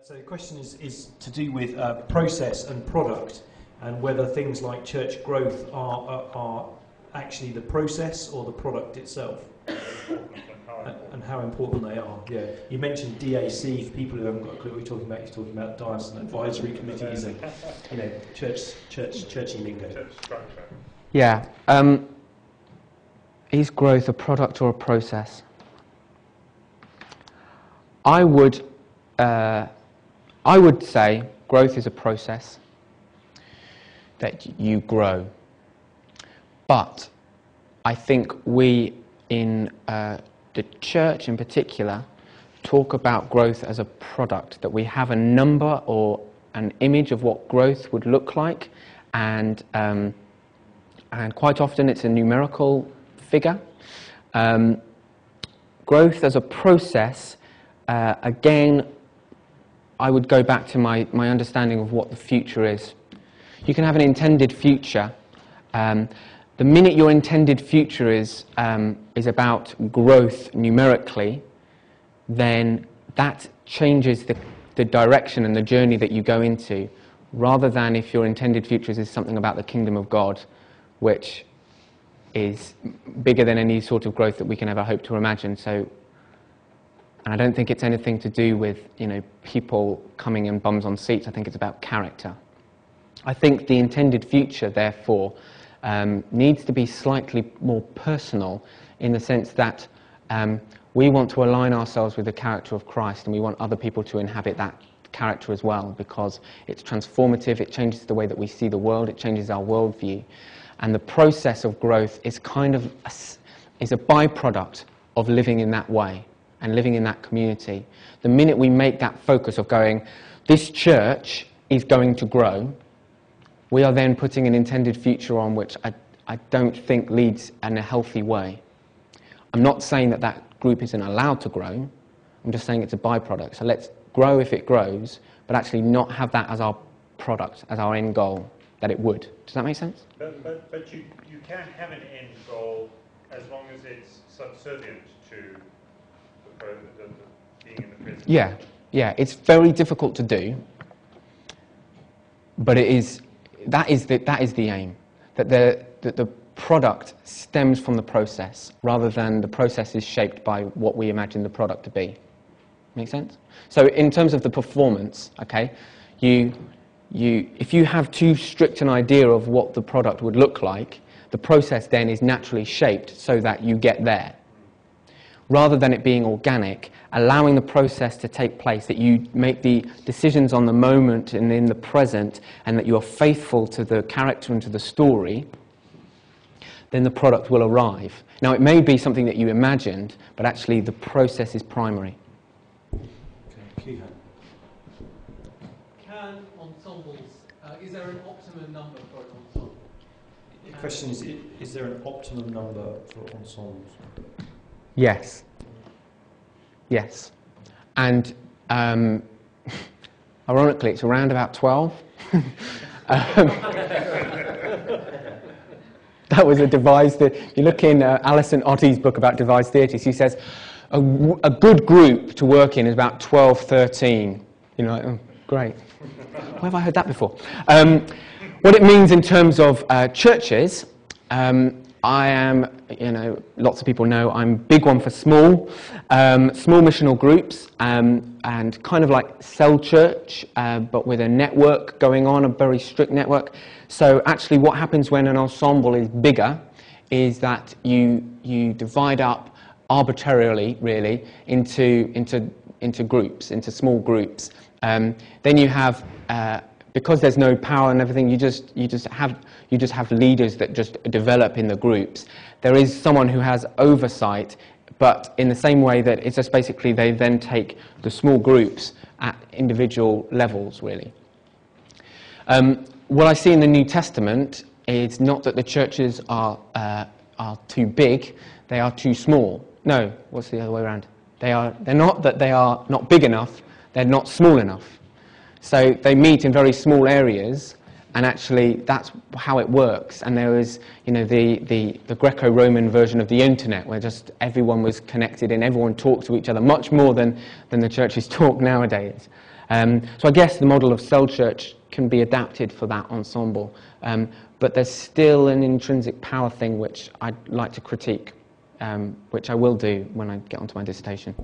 So the question is to do with process and product, and whether things like church growth are actually the process or the product itself, and how important they are. Yeah, you mentioned DAC. For people who haven't got a clue what you're talking about, he's talking about diocesan advisory committees and churchy lingo. Church structure. Yeah. Is growth a product or a process? I would say growth is a process, that you grow. But I think we in the church in particular talk about growth as a product, that we have a number or an image of what growth would look like, and quite often it's a numerical figure. Growth as a process, again, I would go back to my understanding of what the future is. You can have an intended future. The minute your intended future is about growth numerically, then that changes the direction and the journey that you go into, rather than if your intended future is something about the kingdom of God, which is bigger than any sort of growth that we can ever hope to imagine. So, and I don't think it's anything to do with, people coming in bums on seats. I think it's about character. I think the intended future, therefore, needs to be slightly more personal, in the sense that we want to align ourselves with the character of Christ, and we want other people to inhabit that character as well, because it's transformative, it changes the way that we see the world, it changes our worldview. And the process of growth is is a byproduct of living in that way and living in that community. The minute we make that focus of going, this church is going to grow, we are then putting an intended future on, which I don't think leads in a healthy way. I'm not saying that that group isn't allowed to grow, I'm just saying it's a byproduct. So let's grow if it grows, but actually not have that as our product, as our end goal, that it would. Does that make sense? But you can have an end goal as long as it's subservient to the being in the present. Yeah, it's very difficult to do, but that is the aim, that the product stems from the process, rather than the process is shaped by what we imagine the product to be. Make sense? So in terms of the performance, okay, if you have too strict an idea of what the product would look like, the process then is naturally shaped so that you get there. Rather than it being organic, allowing the process to take place, that you make the decisions on the moment and in the present, and that you are faithful to the character and to the story, then the product will arrive. Now, it may be something that you imagined, but actually the process is primary. Okay, Can ensembles, is there an optimum number for an ensemble? the question is there an optimum number for ensembles? Yes. And ironically, it's around about 12. That was a devised... You look in Alison Ottie's book about devised theatre, she says a good group to work in is about 12, 13. Oh, great. Where have I heard that before? What it means in terms of churches, I am, lots of people know I'm a big one for small missional groups, and kind of like cell church, but with a network going on, a very strict network. So actually what happens when an ensemble is bigger is that you divide up arbitrarily, really, into groups, into small groups. Then you have, because there's no power and everything, you just have leaders that just develop in the groups. There is someone who has oversight, but in the same way that it's just basically they then take the small groups at individual levels, really. What I see in the New Testament is not that the churches are too big, they are too small. No, what's the other way around? They're not that they are not big enough, they're not small enough. So they meet in very small areas, and actually that's how it works. And there was, the Greco-Roman version of the internet, where just everyone was connected and everyone talked to each other much more than the churches talk nowadays. So I guess the model of cell church can be adapted for that ensemble, but there's still an intrinsic power thing which I'd like to critique, which I will do when I get onto my dissertation.